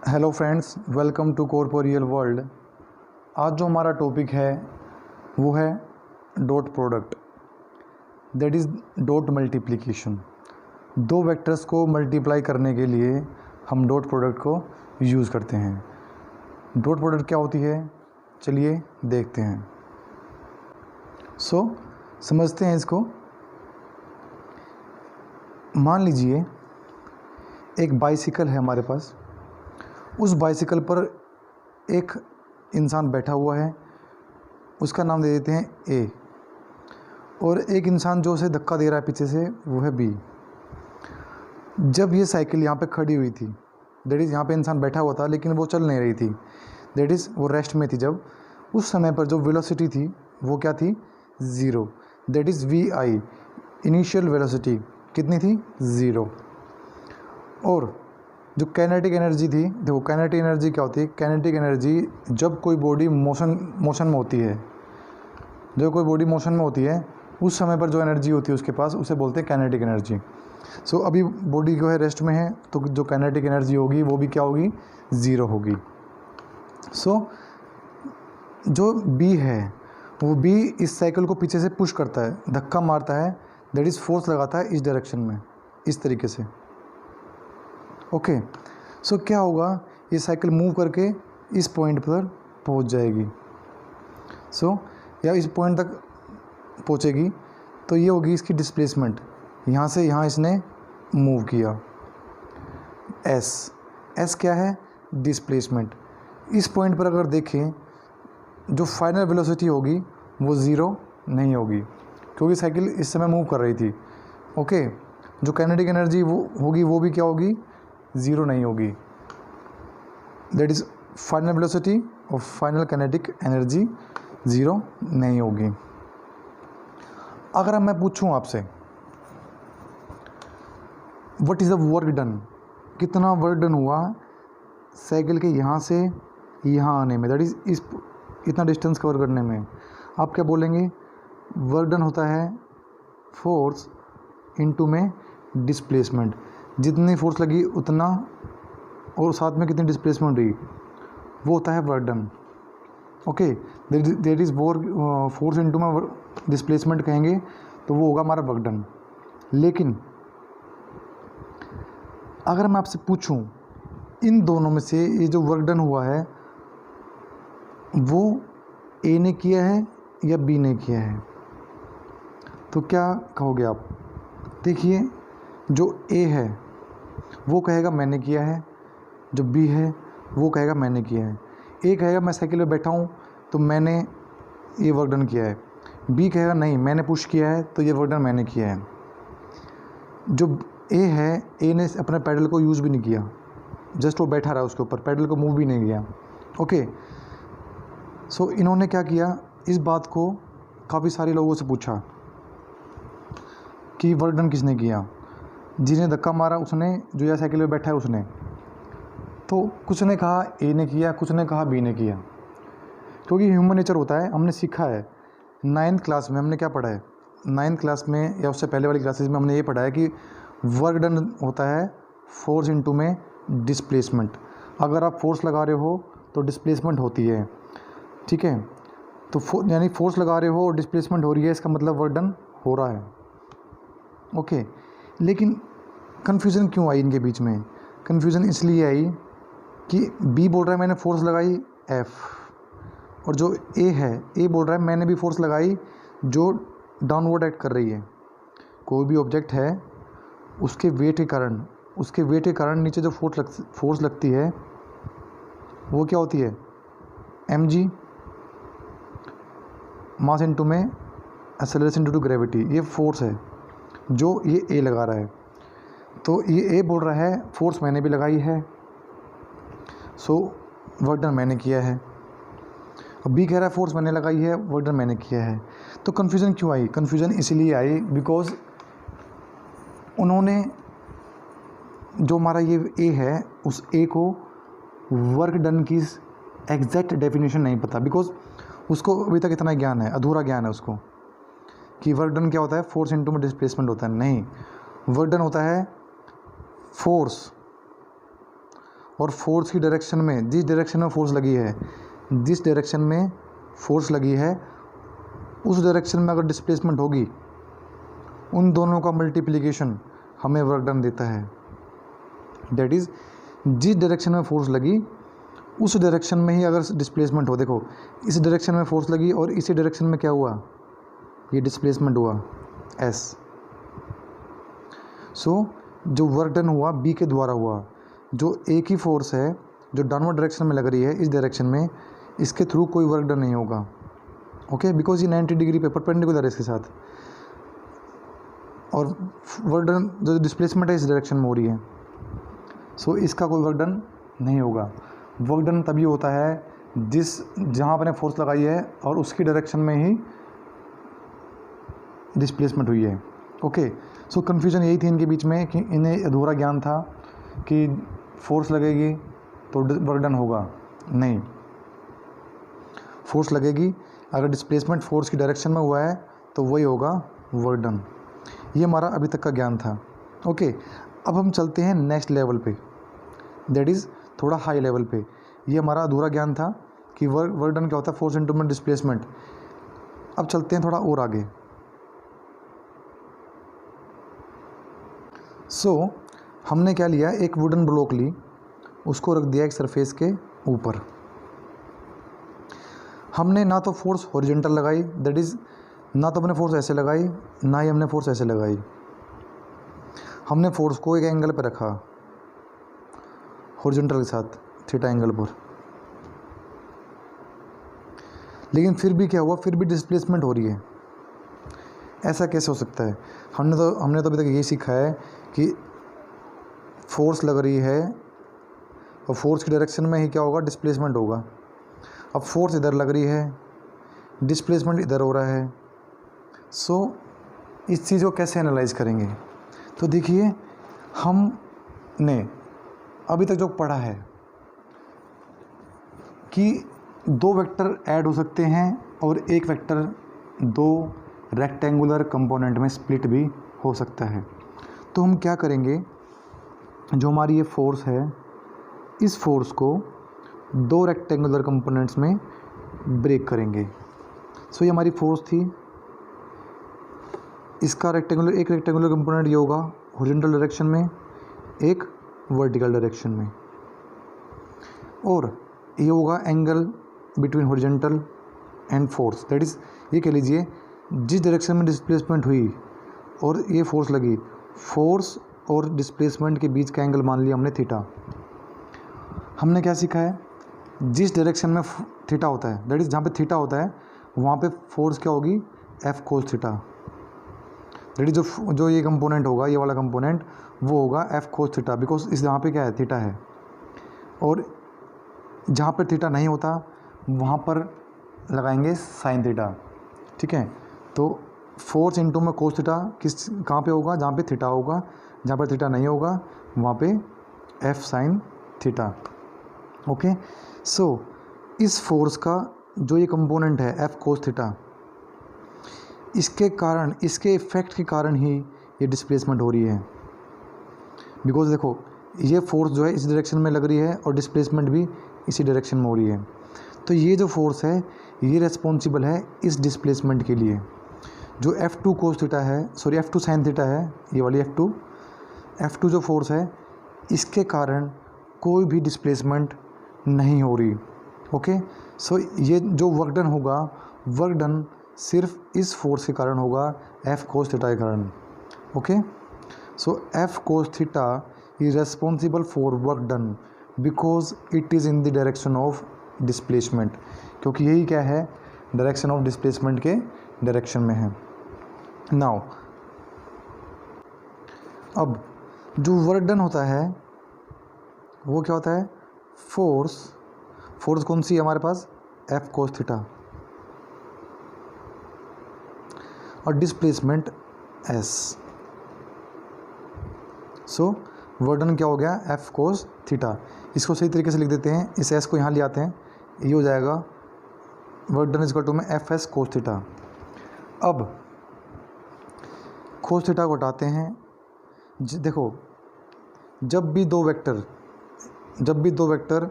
Hello friends, welcome to corporeal world. आज जो हमारा टॉपिक है वो है dot product, that is dot multiplication. दो वेक्टर्स को मल्टीप्लाई करने के लिए हम डॉट प्रोडक्ट को यूज़ करते हैं। डॉट प्रोडक्ट क्या होती है, चलिए देखते हैं। समझते हैं इसको। मान लीजिए एक बाइसिकल है हमारे पास। उस बाइसिकल पर एक इंसान बैठा हुआ है, उसका नाम दे देते हैं ए, और एक इंसान जो उसे धक्का दे रहा है पीछे से, वो है बी। जब ये साइकिल यहाँ पे खड़ी हुई थी, दैट इज़ यहाँ पे इंसान बैठा हुआ था लेकिन वो चल नहीं रही थी, दैट इज़ वो रेस्ट में थी। जब उस समय पर जो वेलोसिटी थी वो क्या थी, zero, that is v i. Initial velocity कितनी थी, ज़ीरो। और जो काइनेटिक एनर्जी थी, देखो काइनेटिक एनर्जी क्या होती है। काइनेटिक एनर्जी जब कोई बॉडी मोशन में होती है, जब कोई बॉडी मोशन में होती है उस समय पर जो एनर्जी होती है उसके पास, उसे बोलते हैं काइनेटिक एनर्जी। सो अभी बॉडी जो है रेस्ट में है, तो जो काइनेटिक एनर्जी होगी वो भी क्या होगी, ज़ीरो होगी। सो जो बी है वो बी इस साइकिल को पीछे से पुश करता है, धक्का मारता है, दैट इज़ फोर्स लगाता है इस डायरेक्शन में, इस तरीके से। ओके, सो क्या होगा, ये साइकिल मूव करके इस पॉइंट पर पहुंच जाएगी। या इस पॉइंट तक पहुंचेगी, तो ये होगी इसकी डिस्प्लेसमेंट। यहाँ से यहाँ इसने मूव किया, एस क्या है, डिस्प्लेसमेंट। इस पॉइंट पर अगर देखें, जो फाइनल वेलोसिटी होगी वो ज़ीरो नहीं होगी, क्योंकि साइकिल इस समय मूव कर रही थी। ओके, जो काइनेटिक एनर्जी वो होगी वो भी क्या होगी, ज़ीरो नहीं होगी, दैट इज़ फाइनल वेलोसिटी और फाइनल काइनेटिक एनर्जी ज़ीरो नहीं होगी। अगर अब मैं पूछूं आपसे, what is the work done, कितना वर्क डन हुआ साइकिल के यहाँ से यहाँ आने में, दैट इज़ इस इतना डिस्टेंस कवर करने में, आप क्या बोलेंगे, वर्क डन होता है फोर्स इनटू में डिस्प्लेसमेंट। जितनी फोर्स लगी उतना, और साथ में कितनी डिस्प्लेसमेंट रही, वो होता है work done. Okay, there is force into में डिस्प्लेसमेंट कहेंगे तो वो होगा हमारा वर्क डन। लेकिन अगर मैं आपसे पूछूं, इन दोनों में से ये जो वर्क डन हुआ है वो ए ने किया है या बी ने किया है, तो क्या कहोगे आप। देखिए, जो ए है वो कहेगा मैंने किया है, जो बी है वो कहेगा मैंने किया है। ए कहेगा मैं साइकिल पे बैठा हूँ तो मैंने ये वर्क डन किया है, बी कहेगा नहीं मैंने पुश किया है तो ये वर्क डन मैंने किया है। जो ए है, ए ने अपने पैडल को यूज़ भी नहीं किया, जस्ट वो बैठा रहा उसके ऊपर, पैडल को मूव भी नहीं किया। ओके, सो इन्होंने क्या किया, इस बात को काफ़ी सारे लोगों से पूछा कि वर्क डन किसने किया। जिसने धक्का मारा उसने, जो यह साइकिल पे बैठा है उसने। तो कुछ ने कहा ए ने किया, कुछ ने कहा बी ने किया, क्योंकि ह्यूमन नेचर होता है। हमने सीखा है 9th क्लास में, हमने क्या पढ़ा है 9th क्लास में या उससे पहले वाली क्लासेस में हमने ये पढ़ा है कि वर्क डन होता है फोर्स इनटू में डिस्प्लेसमेंट। अगर आप फोर्स लगा रहे हो तो डिस्प्लेसमेंट होती है, ठीक है। तो यानी फोर्स लगा रहे हो और डिस्प्लेसमेंट हो रही है, इसका मतलब वर्क डन हो रहा है। ओके, लेकिन कन्फ्यूज़न क्यों आई इनके बीच में, कन्फ्यूज़न इसलिए आई कि बी बोल रहा है मैंने फोर्स लगाई एफ, और जो ए है, ए बोल रहा है मैंने भी फोर्स लगाई जो डाउनवर्ड एक्ट कर रही है। कोई भी ऑब्जेक्ट है उसके वेट के कारण नीचे जो फोर्स लगती है वो क्या होती है, एम जी, मास इनटू में एक्सेलरेशन ड्यू टू ग्रेविटी। ये फोर्स है जो ये ए लगा रहा है, तो ये ए बोल रहा है फोर्स मैंने भी लगाई है, सो वर्क डन मैंने किया है। अब बी कह रहा है फोर्स मैंने लगाई है, वर्क डन मैंने किया है। तो कन्फ्यूज़न क्यों आई, कन्फ्यूज़न इसीलिए आई बिकॉज उन्होंने, जो हमारा ये ए है, उस ए को वर्क डन की एग्जैक्ट डेफिनेशन नहीं पता, बिकॉज उसको अभी तक इतना ज्ञान है, अधूरा ज्ञान है उसको, कि वर्क डन क्या होता है, फोर्स इनटू में डिस्प्लेसमेंट होता है। नहीं, वर्क डन होता है फोर्स और फोर्स की डायरेक्शन में, जिस डायरेक्शन में फोर्स लगी है, जिस डायरेक्शन में फोर्स लगी है उस डायरेक्शन में अगर डिस्प्लेसमेंट होगी, उन दोनों का मल्टीप्लिकेशन हमें वर्क डन देता है। दैट इज़ जिस डायरेक्शन में फोर्स लगी उस डायरेक्शन में ही अगर डिस्प्लेसमेंट हो, देखो इस डायरेक्शन में फोर्स लगी और इसी डायरेक्शन में क्या हुआ, ये डिस्प्लेसमेंट हुआ एस। सो जो वर्क डन हुआ बी के द्वारा हुआ, जो एक ही फोर्स है जो डाउनवर्ड डायरेक्शन में लग रही है इस डायरेक्शन में, इसके थ्रू कोई वर्क डन नहीं होगा। ओके, बिकॉज ये 90 डिग्री पे परपेंडिकुलर है इसके साथ, और वर्क डन जो डिस्प्लेसमेंट है इस डायरेक्शन में हो रही है। सो इसका कोई वर्क डन नहीं होगा। वर्क डन तभी होता है जहाँ आपने फोर्स लगाई है और उसकी डायरेक्शन में ही डिस्प्लेसमेंट हुई है। ओके, सो कन्फ्यूजन यही थी इनके बीच में कि इन्हें अधूरा ज्ञान था कि फोर्स लगेगी तो वर्क डन होगा। नहीं, फोर्स लगेगी, अगर डिस्प्लेसमेंट फोर्स की डायरेक्शन में हुआ है तो वही होगा वर्क डन। ये हमारा अभी तक का ज्ञान था। ओके, अब हम चलते हैं नेक्स्ट लेवल पे, दैट इज़ थोड़ा हाई लेवल पे। ये हमारा अधूरा ज्ञान था कि वर्क डन क्या होता है, फोर्स इनटू में डिस्प्लेसमेंट। अब चलते हैं थोड़ा और आगे। सो हमने क्या लिया, एक वुडन ब्लॉक ली, उसको रख दिया एक सरफेस के ऊपर। हमने ना तो फोर्स हॉरिजॉन्टल लगाई, दैट इज़ ना तो हमने फोर्स ऐसे लगाई, ना ही हमने फोर्स ऐसे लगाई। हमने फोर्स को एक एंगल पर रखा हॉरिजॉन्टल के साथ, थीटा एंगल पर। लेकिन फिर भी क्या हुआ, फिर भी डिस्प्लेसमेंट हो रही है। ऐसा कैसे हो सकता है? हमने तो अभी तक यही सीखा है कि फोर्स लग रही है और फोर्स की डायरेक्शन में ही क्या होगा, डिस्प्लेसमेंट होगा। अब फोर्स इधर लग रही है, डिस्प्लेसमेंट इधर हो रहा है। सो इस चीज़ को कैसे एनालाइज करेंगे? तो देखिए, हमने अभी तक जो पढ़ा है कि दो वेक्टर ऐड हो सकते हैं और एक वेक्टर दो रेक्टेंगुलर कंपोनेंट में स्प्लिट भी हो सकता है। तो हम क्या करेंगे, जो हमारी ये फोर्स है, इस फोर्स को दो रेक्टेंगुलर कंपोनेंट्स में ब्रेक करेंगे। सो ये हमारी फोर्स थी, इसका एक रेक्टेंगुलर कंपोनेंट ये होगा हॉरिजॉन्टल डायरेक्शन में, एक वर्टिकल डायरेक्शन में, और ये होगा angle between horizontal and force. That is, ये कह लीजिए जिस डायरेक्शन में डिस्प्लेसमेंट हुई और ये फोर्स लगी, फोर्स और डिस्प्लेसमेंट के बीच का एंगल मान लिया हमने थीटा। हमने क्या सीखा है, जिस डायरेक्शन में थीटा होता है, दैट इज़ जहाँ पे थीटा होता है वहाँ पे फोर्स क्या होगी, F cos theta. That is जो ये कंपोनेंट होगा, ये वाला कंपोनेंट, वो होगा एफ कोस थीटा, बिकॉज इस यहाँ पे क्या है, थीटा है। और जहाँ पर थीटा नहीं होता वहाँ पर लगाएंगे साइन थीटा। ठीक है, तो फोर्स इंटू में कोस थीटा कहाँ पे होगा, जहाँ पे थीटा होगा। जहाँ पर थीटा नहीं होगा वहाँ पे एफ साइन थीटा। ओके, सो इस फोर्स का जो ये कंपोनेंट है एफ कोस थीटा, इसके कारण, इसके इफेक्ट के कारण ही ये डिस्प्लेसमेंट हो रही है। बिकॉज देखो, ये फोर्स जो है इस डायरेक्शन में लग रही है और डिस्प्लेसमेंट भी इसी डायरेक्शन में हो रही है। तो ये जो फोर्स है ये रिस्पॉन्सिबल है इस डिस्प्लेसमेंट के लिए। जो F2 कोस थीटा है, सॉरी F2 साइन थीटा है, ये वाली F2 जो फोर्स है, इसके कारण कोई भी डिस्प्लेसमेंट नहीं हो रही। ओके, सो ये जो वर्क डन होगा, वर्क डन सिर्फ इस फोर्स के कारण होगा, F कोस थीटा के कारण। Okay, so F cos theta is responsible for work done because it is in the direction of displacement, क्योंकि यही क्या है, डायरेक्शन ऑफ डिस्प्लेसमेंट के डायरेक्शन में है। नाउ अब जो वर्क डन होता है वो क्या होता है, फोर्स कौन सी है हमारे पास, एफ कोस थीटा, और displacement S. So work done क्या हो गया, एफ कोस थीटा। इसको सही तरीके से लिख देते हैं, इस एस को यहाँ ले आते हैं, ये हो जाएगा वर्क डन इक्वल टू में एफ एस कोस थीटा। अब कोस थीटा को हटाते हैं। देखो, जब भी दो वेक्टर जब भी दो वेक्टर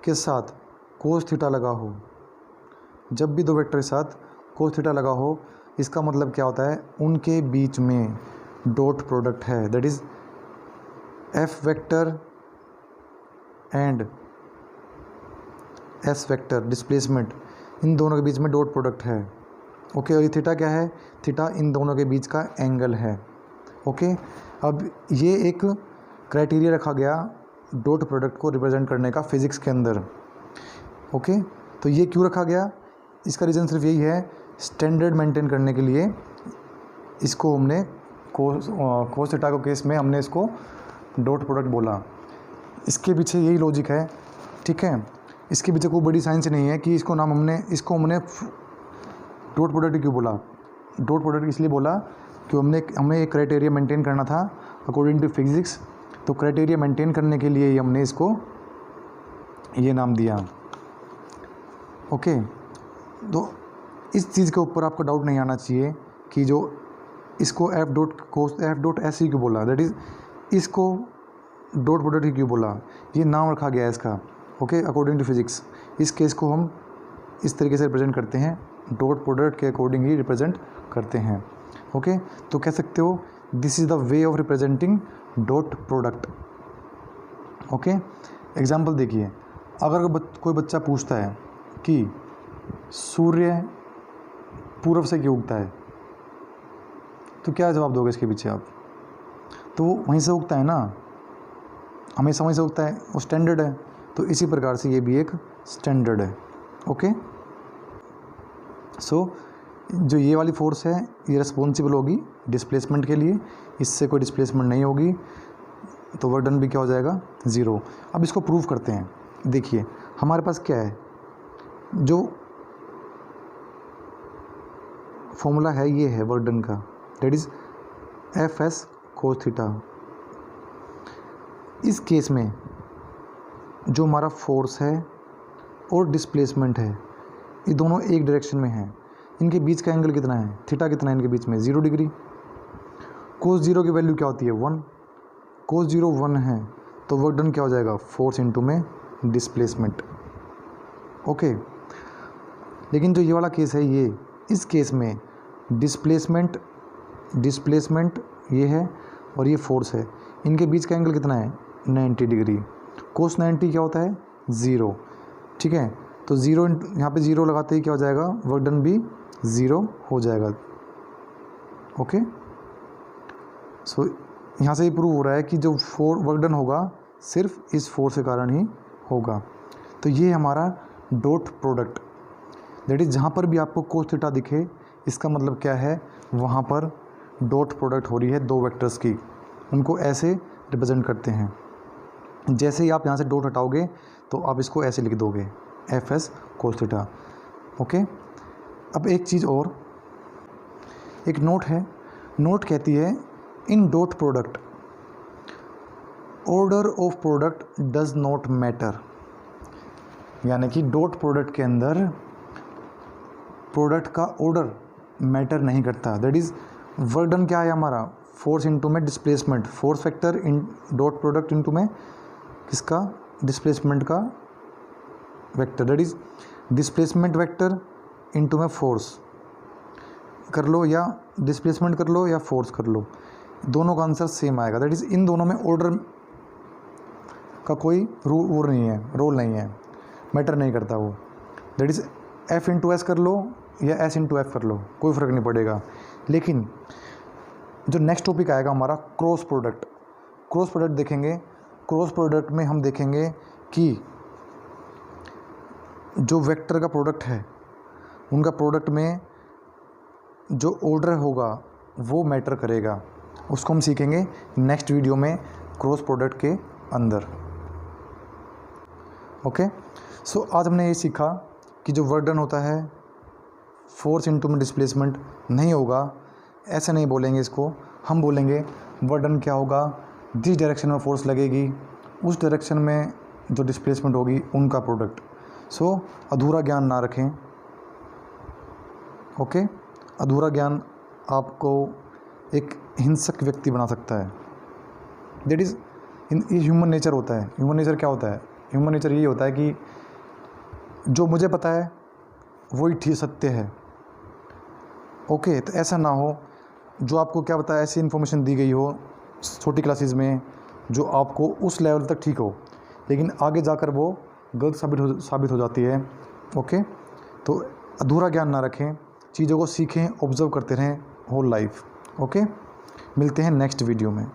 के साथ कोस थीटा लगा हो, जब भी दो वेक्टर के साथ कोस थीटा लगा हो, इसका मतलब क्या होता है, उनके बीच में डॉट प्रोडक्ट है। That is F vector and S vector displacement, इन दोनों के बीच में डॉट प्रोडक्ट है। ओके, और ये थीटा क्या है, थीटा इन दोनों के बीच का एंगल है। ओके, अब ये एक क्राइटेरिया रखा गया डॉट प्रोडक्ट को रिप्रेजेंट करने का फिज़िक्स के अंदर। ओके, तो ये क्यों रखा गया, इसका रीज़न सिर्फ यही है, स्टैंडर्ड मेंटेन करने के लिए इसको हमने कोस थीटा के केस में हमने इसको डॉट प्रोडक्ट बोला। इसके पीछे यही लॉजिक है, ठीक है। इसके पीछे कोई बड़ी साइंस नहीं है कि इसको हमने डॉट प्रोडक्ट क्यों बोला। डॉट प्रोडक्ट इसलिए बोला कि हमें एक क्राइटेरिया मेंटेन करना था अकॉर्डिंग टू फिजिक्स, तो क्राइटेरिया मेंटेन करने के लिए ही हमने इसको ये नाम दिया। ओके, तो इस चीज़ के ऊपर आपको डाउट नहीं आना चाहिए कि जो इसको एफ डॉट एस ही क्यों बोला, दैट इज़ इसको डॉट प्रोडक्ट ही क्यों बोला, ये नाम रखा गया है इसका। ओके, अकॉर्डिंग टू फिजिक्स इस केस को हम इस तरीके से रिप्रेजेंट करते हैं, डॉट प्रोडक्ट के अकॉर्डिंग ही रिप्रेजेंट करते हैं। ओके, तो कह सकते हो this is the way of representing dot product. Okay, example देखिए, अगर कोई बच्चा पूछता है कि सूर्य पूर्व से क्यों उगता है, तो क्या जवाब दोगे इसके पीछे आप, तो वो वहीं से उगता है ना, हमेशा वहीं से उगता है, वो स्टैंडर्ड है। तो इसी प्रकार से ये भी एक स्टैंडर्ड है। ओके, सो जो ये वाली फोर्स है ये रिस्पॉन्सिबल होगी डिस्प्लेसमेंट के लिए, इससे कोई डिस्प्लेसमेंट नहीं होगी, तो वर्क डन भी क्या हो जाएगा, ज़ीरो। अब इसको प्रूव करते हैं। देखिए हमारे पास क्या है, जो फॉर्मूला है ये है वर्क डन का, that is F S cos theta. इस केस में जो हमारा फोर्स है और डिस्प्लेसमेंट है ये दोनों एक डायरेक्शन में हैं, इनके बीच का एंगल कितना है, थीटा कितना है इनके बीच में, 0 डिग्री। कोस 0 की वैल्यू क्या होती है, 1। कोस 0 1 है, तो वर्क डन क्या हो जाएगा, फोर्स इंटू में डिस्प्लेसमेंट। ओके, लेकिन जो ये वाला केस है, ये इस केस में डिस्प्लेसमेंट ये है और ये फोर्स है, इनके बीच का एंगल कितना है, 90 डिग्री। कोस 90 क्या होता है, 0। ठीक है, तो 0 यहाँ पे 0 लगाते ही क्या हो जाएगा, वर्क डन भी 0 हो जाएगा। ओके, सो यहाँ से ये प्रूव हो रहा है कि जो वर्क डन होगा सिर्फ इस फोर्स के कारण ही होगा। तो ये हमारा डॉट प्रोडक्ट, दैट इज़ जहाँ पर भी आपको कोस थीटा दिखे, इसका मतलब क्या है, वहाँ पर डॉट प्रोडक्ट हो रही है दो वेक्टर्स की, उनको ऐसे रिप्रेजेंट करते हैं। जैसे ही आप यहाँ से डॉट हटाओगे तो आप इसको ऐसे लिख दोगे, F S cos theta. Okay, अब एक चीज़ और, एक नोट है, नोट कहती है in dot product order of product does not matter, यानी कि डॉट प्रोडक्ट के अंदर प्रोडक्ट का ऑर्डर मैटर नहीं करता। दैट इज़ वर्क डन क्या है हमारा, फोर्स इंटू में displacement, force vector in dot product into में किसका, डिस्प्लेसमेंट का vector, that is displacement vector into में फोर्स कर लो या डिस्प्लेसमेंट कर लो या फोर्स कर लो, दोनों का आंसर सेम आएगा। दैट इज़ इन दोनों में ऑर्डर का कोई रोल नहीं है, मैटर नहीं करता वो। That is F into S कर लो या एस इंटू एफ कर लो, कोई फ़र्क नहीं पड़ेगा। लेकिन जो नेक्स्ट टॉपिक आएगा हमारा क्रॉस प्रोडक्ट, क्रॉस प्रोडक्ट देखेंगे। क्रॉस प्रोडक्ट में हम देखेंगे कि जो वेक्टर का प्रोडक्ट है उनका प्रोडक्ट में जो ऑर्डर होगा वो मैटर करेगा, उसको हम सीखेंगे नेक्स्ट वीडियो में क्रॉस प्रोडक्ट के अंदर। ओके, सो आज हमने ये सीखा कि जो वर्क डन होता है फोर्स इंटू में डिस्प्लेसमेंट नहीं होगा, ऐसे नहीं बोलेंगे इसको, हम बोलेंगे वर्क डन क्या होगा, जिस डायरेक्शन में फोर्स लगेगी उस डायरेक्शन में जो डिस्प्लेसमेंट होगी उनका प्रोडक्ट। सो अधूरा ज्ञान ना रखें। ओके, अधूरा ज्ञान आपको एक हिंसक व्यक्ति बना सकता है। दैट इज़ ये ह्यूमन नेचर होता है। ह्यूमन नेचर क्या होता है, ह्यूमन नेचर ये होता है कि जो मुझे पता है वही ठीक सत्य है। ओके, तो ऐसा ना हो जो आपको क्या पता है ऐसी इन्फॉर्मेशन दी गई हो छोटी क्लासेस में जो आपको उस लेवल तक ठीक हो, लेकिन आगे जाकर वो गलत साबित हो जाती है। ओके, तो अधूरा ज्ञान ना रखें, चीज़ों को सीखें, ऑब्जर्व करते रहें होल लाइफ। ओके, मिलते हैं नेक्स्ट वीडियो में।